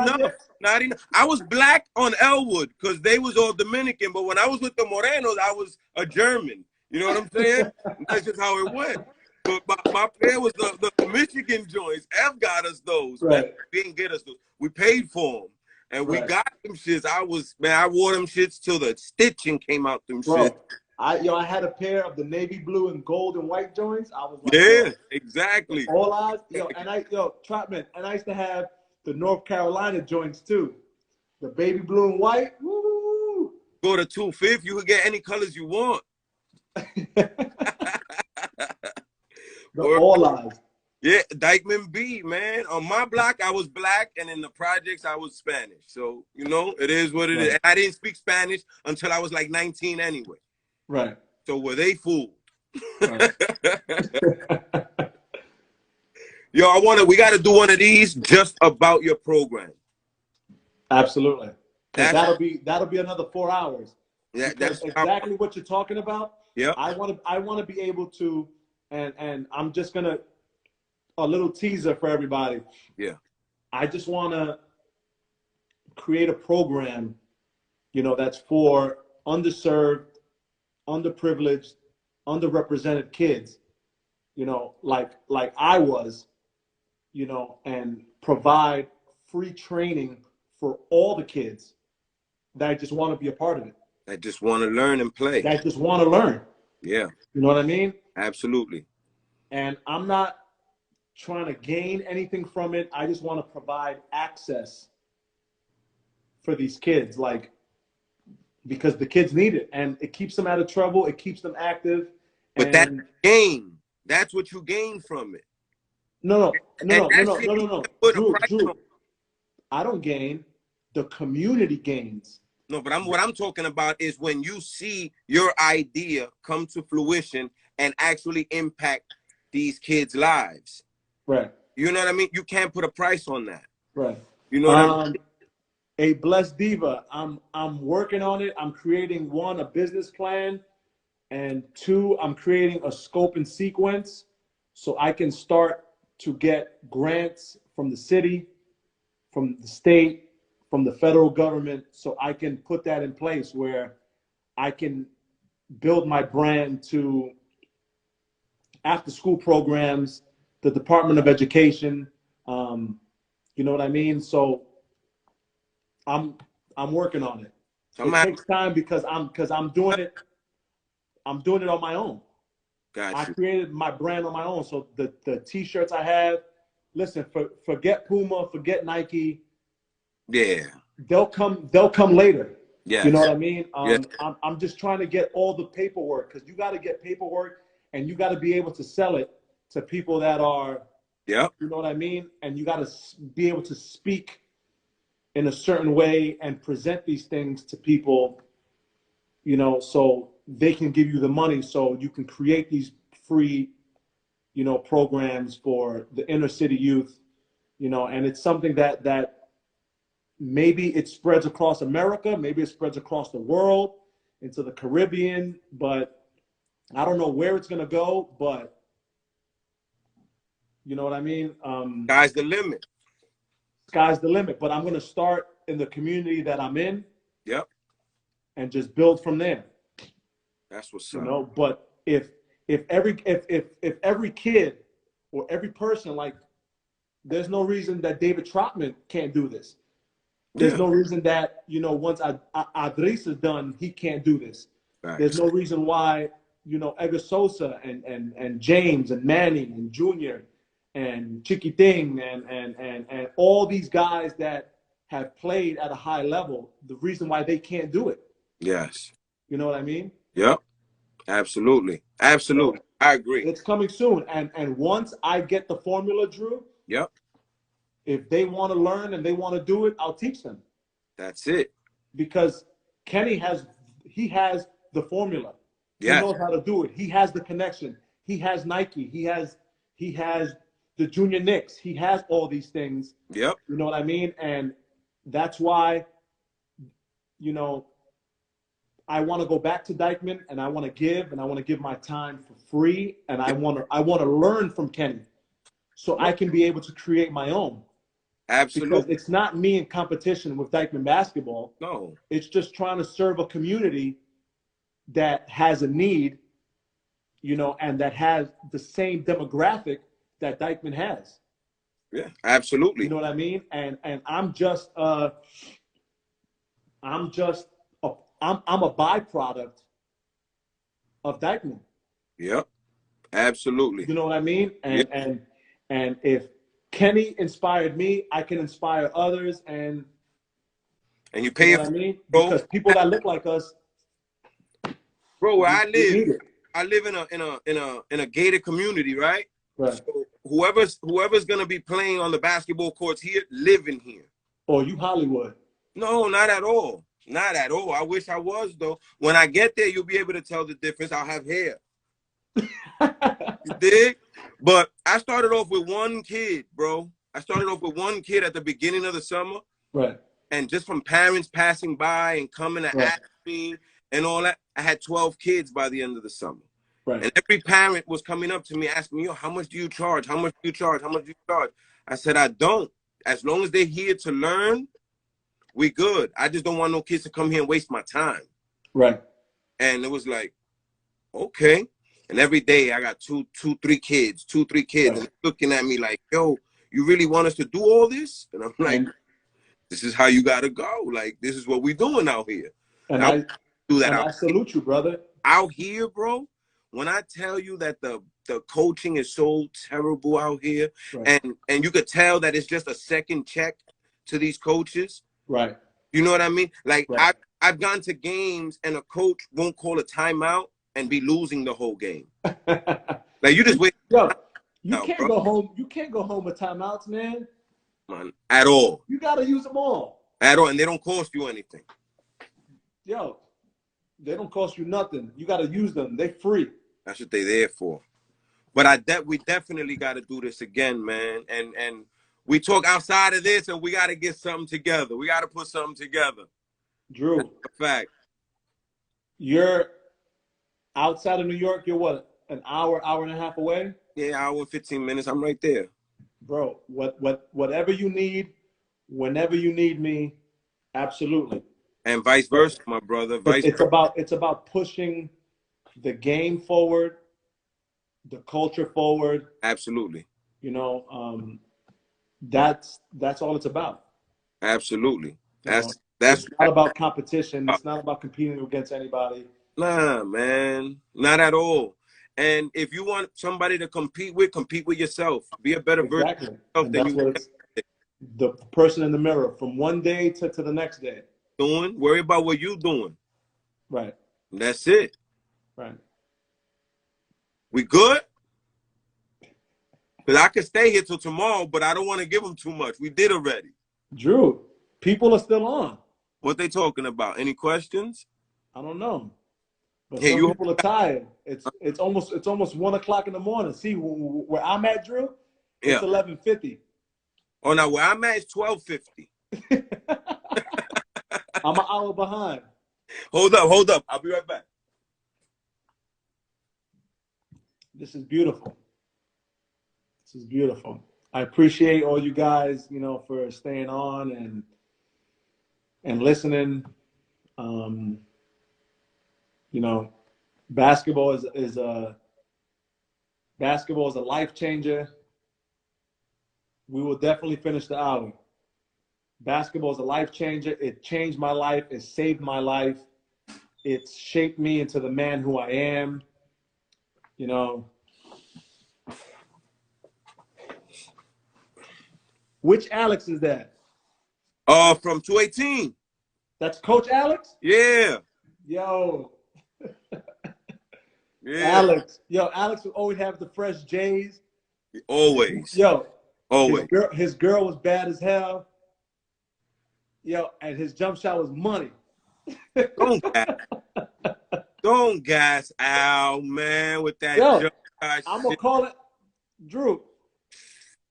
enough. I was black on Elwood because they was all Dominican. But when I was with the Morenos, I was a German. You know what I'm saying? That's just how it went. But my pair was the Michigan joints. Ev got us those. Right. They didn't get us those. We paid for them. And we got them shits. I wore them shits till the stitching came out them shits. I had a pair of the navy blue and gold and white joints. I was like, exactly. All eyes, Trotman, and I used to have the North Carolina joints too. The baby blue and white. Woo! Go to 250, you could get any colors you want. All eyes. Yeah, Dyckman B, man. On my block, I was black, and in the projects, I was Spanish. So, you know, it is what it is. And I didn't speak Spanish until I was like 19 anyway. Right. So were they fooled? Right. Yo, we got to do one of these just about your program. Absolutely. That'll be another 4 hours. Yeah, that's exactly what you're talking about. Yeah. I want to be able to, and I'm just gonna. A little teaser for everybody. Yeah. I just want to create a program, you know, that's for underserved, underprivileged, underrepresented kids, you know, like I was, you know, and provide free training for all the kids that just want to be a part of it. That just want to learn and play. That just want to learn. Yeah. You know what I mean? Absolutely. And I'm not trying to gain anything from it. I just want to provide access for these kids, like, because the kids need it, and it keeps them out of trouble. It keeps them active. But that's gain. That's what you gain from it. No. Drew. I don't gain. The community gains. No, but what I'm talking about is when you see your idea come to fruition and actually impact these kids' lives. Right. You know what I mean? You can't put a price on that. Right. You know what I mean? A blessed diva. I'm working on it. I'm creating, 1, a business plan, and 2, I'm creating a scope and sequence so I can start to get grants from the city, from the state, from the federal government, so I can put that in place where I can build my brand to after school programs, the Department of Education. You know what I mean? So I'm working on it. It takes time because I'm doing it. I'm doing it on my own. Gotcha. I created my brand on my own. So the t-shirts I have, listen, forget Puma, forget Nike. Yeah. They'll come later. Yeah. You know what I mean? Yes. I'm just trying to get all the paperwork, because you got to get paperwork and you got to be able to sell it to people that are, yeah, you know what I mean? And you got to be able to speak in a certain way and present these things to people, you know, so they can give you the money so you can create these free, you know, programs for the inner city youth, you know, and it's something that maybe it spreads across America, maybe it spreads across the world, into the Caribbean, but I don't know where it's going to go, but you know what I mean? Sky's the limit. Sky's the limit, but I'm going to start in the community that I'm in. Yep. And just build from there. That's what's up. You know, but if every kid or every person, like, there's no reason that David Trotman can't do this. There's no reason that, you know, once Adris is done, he can't do this. Right. There's no reason why, you know, Edgar Sosa and James and Manny and Junior and Chiquiting and all these guys that have played at a high level, the reason why they can't do it. Yes. You know what I mean? Yep. Absolutely. Absolutely. So, I agree. It's coming soon. And once I get the formula, Drew. Yep. If they want to learn and they want to do it, I'll teach them. That's it. Because Kenny has the formula. Yes. He knows how to do it. He has the connection. He has Nike. He has the Junior Knicks. He has all these things. Yep. You know what I mean? And that's why, you know, I want to go back to DYCKMAN, and I want to give my time for free, and I want to learn from Kenny so I can be able to create my own. Absolutely. Because it's not me in competition with DYCKMAN basketball. No. It's just trying to serve a community that has a need, you know, and that has the same demographic that DYCKMAN has. Yeah, absolutely. You know what I mean? And I'm just a byproduct of DYCKMAN. Yep. Absolutely. You know what I mean? And if Kenny inspired me, I can inspire others, and you pay you know what I mean? Because people that look like us, bro, where I live in a gated community, right? Right. So whoever's gonna be playing on the basketball courts here, living here. Oh, you Hollywood? No, not at all. Not at all. I wish I was, though. When I get there, you'll be able to tell the difference. I'll have hair. You dig? But I started off with one kid, bro. I started off with one kid at the beginning of the summer. Right. And just from parents passing by and coming to ask me and all that, I had 12 kids by the end of the summer. Right. And every parent was coming up to me asking me, yo, how much do you charge? How much do you charge? How much do you charge? I said, I don't. As long as they're here to learn, we good. I just don't want no kids to come here and waste my time. Right. And it was like, okay. And every day I got three kids, right. And looking at me like, yo, you really want us to do all this? And I'm like, this is how you got to go. Like, this is what we doing out here. And I do that and I salute you, brother. Out here, bro, when I tell you that the coaching is so terrible out here, right. and you could tell that it's just a second check to these coaches. Right. You know what I mean? Like, right. I've gone to games and a coach won't call a timeout and be losing the whole game. Like, you just wait. Yo, you can't go home. You can't go home with timeouts, man. At all. You got to use them all. At all, and they don't cost you anything. Yo, they don't cost you nothing. You got to use them. They're free. That's what they're there for. But we definitely got to do this again, man. And we talk outside of this, and we got to get something together. We got to put something together. Drew, that's a fact. You're outside of New York. You're what, an hour and a half away? Yeah, hour and 15 minutes. I'm right there. Bro, whatever you need, whenever you need me, absolutely. And vice versa, my brother. It's about pushing the game forward, the culture forward. Absolutely. You know, that's all it's about. Absolutely. That's it's not about competition. It's not about competing against anybody. Nah, man, not at all. And if you want somebody to compete with yourself. Be a better version of yourself than you. The person in the mirror from one day to the next day. Worry about what you're doing. Right. That's it. Right. We good? Because I could stay here till tomorrow, but I don't want to give them too much. We did already. Drew, people are still on. What they talking about? Any questions? I don't know. But some people are tired. It's almost 1 o'clock in the morning. See where I'm at, Drew? It's 11:50. Oh, now where I'm at is 12:50. I'm an hour behind. Hold up. I'll be right back. This is beautiful. This is beautiful. I appreciate all you guys, you know, for staying on and listening. You know, basketball is a life changer. We will definitely finish the hour. Basketball is a life changer. It changed my life. It saved my life. It shaped me into the man who I am. You know. Which Alex is that? From 218. That's Coach Alex? Yeah. Yo. Yeah. Alex would always have the fresh J's. Always. Yo. Always. His girl was bad as hell. Yo, and his jump shot was money. Don't gas out, man, with that jump shot. I'm going to call it, Drew,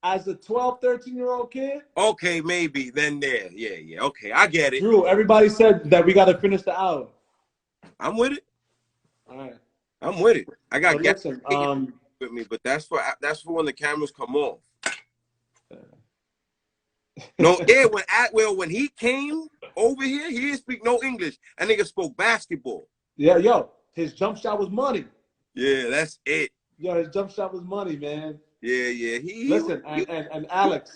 as a 12, 13-year-old kid. Okay, maybe. Then there. Yeah. Okay, I get it. Drew, everybody said that we got to finish the hour. I'm with it. All right. I'm with it. I got gas with me, but that's for when the cameras come off. No, yeah. When he came over here, he didn't speak no English. That nigga spoke basketball. Yeah, yo, his jump shot was money. Yeah, that's it. Yo, his jump shot was money, man. Yeah. Listen, and Alex,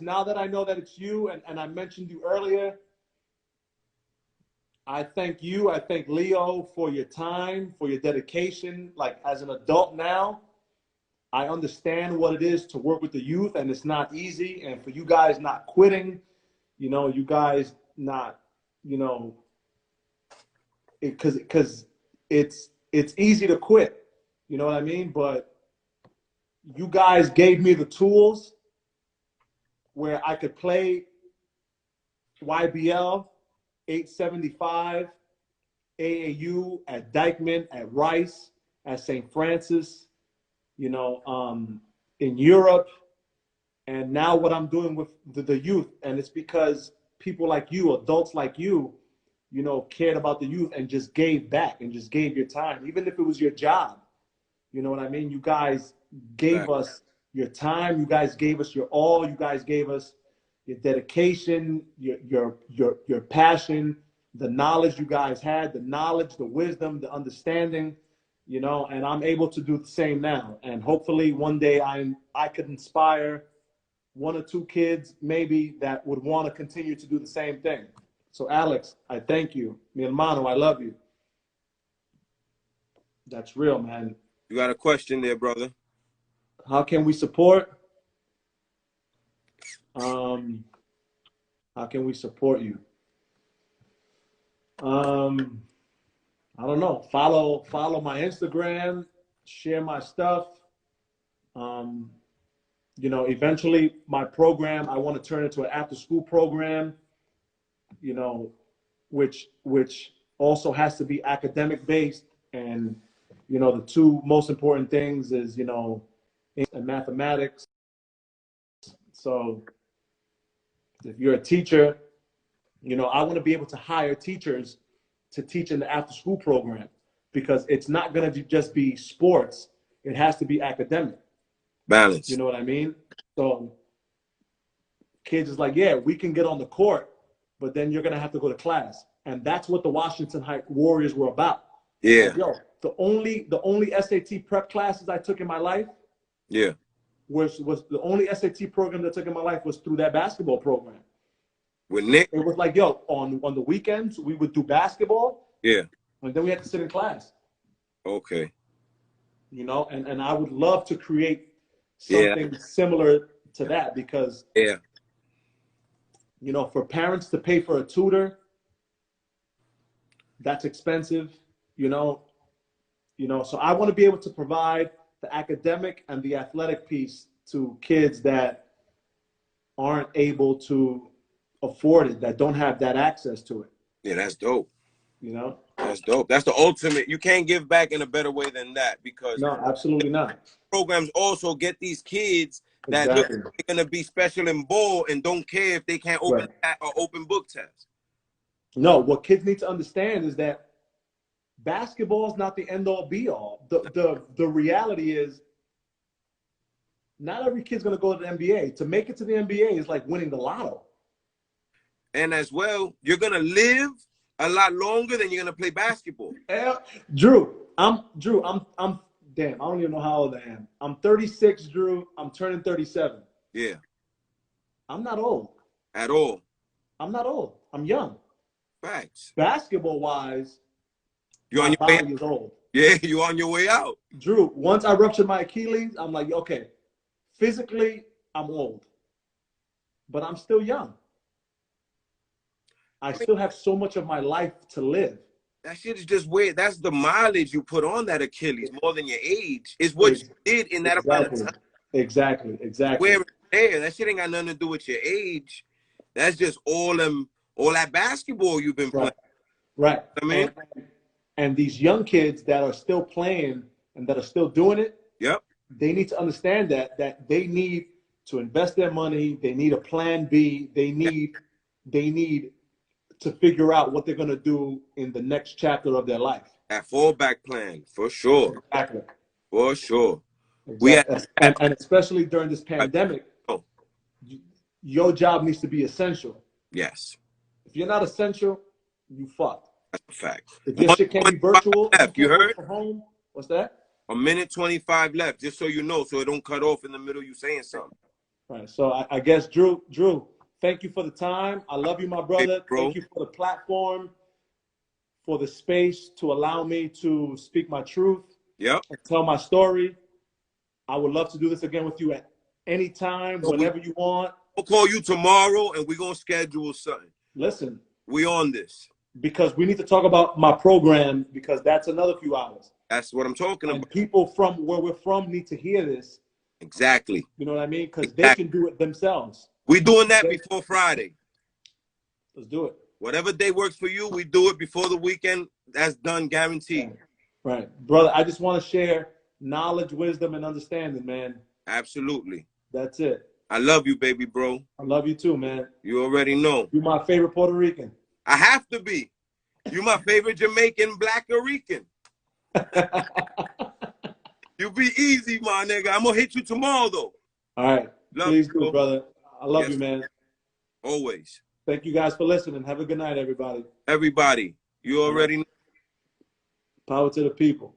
now that I know that it's you, and I mentioned you earlier, I thank you. I thank Leo for your time, for your dedication. Like, as an adult now, I understand what it is to work with the youth, and it's not easy. And for you guys not quitting, you know, you guys not, you know, because it's easy to quit. You know what I mean? But you guys gave me the tools where I could play YBL, 875, AAU, at DYCKMAN, at Rice, at St. Francis, you know, in Europe. And now what I'm doing with the youth, and it's because people like you, adults like you, you know, cared about the youth and just gave back and just gave your time, even if it was your job. You know what I mean? You guys gave us your time. You guys gave us your all. You guys gave us your dedication, your passion, the knowledge you guys had, the knowledge, the wisdom, the understanding, you know, and I'm able to do the same now. And hopefully one day I could inspire 1 or 2 kids maybe that would want to continue to do the same thing. So Alex, I thank you. Mi hermano, I love you. That's real, man. You got a question there, brother? How can we support? How can we support you? I don't know. Follow my Instagram, share my stuff. You know, eventually my program, I want to turn into an after-school program, you know, which also has to be academic based. And, you know, the two most important things is, you know, English and mathematics. So if you're a teacher, you know, I want to be able to hire teachers to teach in the after-school program, because it's not going to just be sports. It has to be academic. Balance. You know what I mean? So kids is like, yeah, we can get on the court, but then you're going to have to go to class. And that's what the Washington High Warriors were about. Yeah. Like, yo, the only SAT prep classes I took in my life, yeah, was the only SAT program that I took in my life was through that basketball program. With Nick? It was like, yo, on the weekends, we would do basketball. Yeah. And then we had to sit in class. Okay. You know, and I would love to create something similar to that, because, you know, for parents to pay for a tutor, that's expensive, you know, so I want to be able to provide the academic and the athletic piece to kids that aren't able to afford it, that don't have that access to it. Yeah, that's dope. You know? That's dope. That's the ultimate. You can't give back in a better way than that, because no, absolutely not. Programs also get these kids that look like they're gonna be special in ball and don't care if they can't open or open book tests. No, what kids need to understand is that basketball is not the end all be all. The reality is, not every kid's gonna go to the NBA. To make it to the NBA is like winning the lotto. And as well, you're gonna live a lot longer than you're gonna play basketball. Drew, I'm damn, I don't even know how old I am. I'm 36, Drew. I'm turning 37. Yeah. I'm not old. At all. I'm not old. I'm young. Facts. Basketball wise, you're on your body is old. Yeah, you're on your way out. Drew, once I ruptured my Achilles, I'm like, okay, physically, I'm old. But I'm still young. I still have so much of my life to live. That shit is just weird. That's the mileage you put on that Achilles more than your age. It's what you did in that amount of time. Exactly. Where it's there. That shit ain't got nothing to do with your age. That's just all that basketball you've been playing. Right. I mean, and these young kids that are still playing and that are still doing it, they need to understand that they need to invest their money. They need a plan B. They need to figure out what they're going to do in the next chapter of their life. That fallback plan, for sure. Exactly. For sure. Exactly. And especially during this pandemic, your job needs to be essential. Yes. If you're not essential, you fucked. That's a fact. If this shit can be virtual, you heard? From home, what's that? A minute 25 left, just so you know, so it don't cut off in the middle of you saying something. All right. So I guess, Drew, thank you for the time. I love you, my brother. Hey, bro. Thank you for the platform, for the space to allow me to speak my truth. Yep. And tell my story. I would love to do this again with you at any time, whenever you want. We'll call you tomorrow, and we're going to schedule something. Listen. We on this. Because we need to talk about my program, because that's another few hours. That's what I'm talking about. People from where we're from need to hear this. Exactly. You know what I mean? Because they can do it themselves. We're doing that before Friday. Let's do it. Whatever day works for you, we do it before the weekend. That's done, guaranteed. Right. Brother, I just want to share knowledge, wisdom, and understanding, man. Absolutely. That's it. I love you, baby bro. I love you too, man. You already know. You're my favorite Puerto Rican. I have to be. You're my favorite Jamaican Black Rican. You be easy, my nigga. I'm going to hit you tomorrow, though. All right. Love Please you, do, brother. I love you, man. Always. Thank you guys for listening. Have a good night, everybody. Everybody. You already know. Power to the people.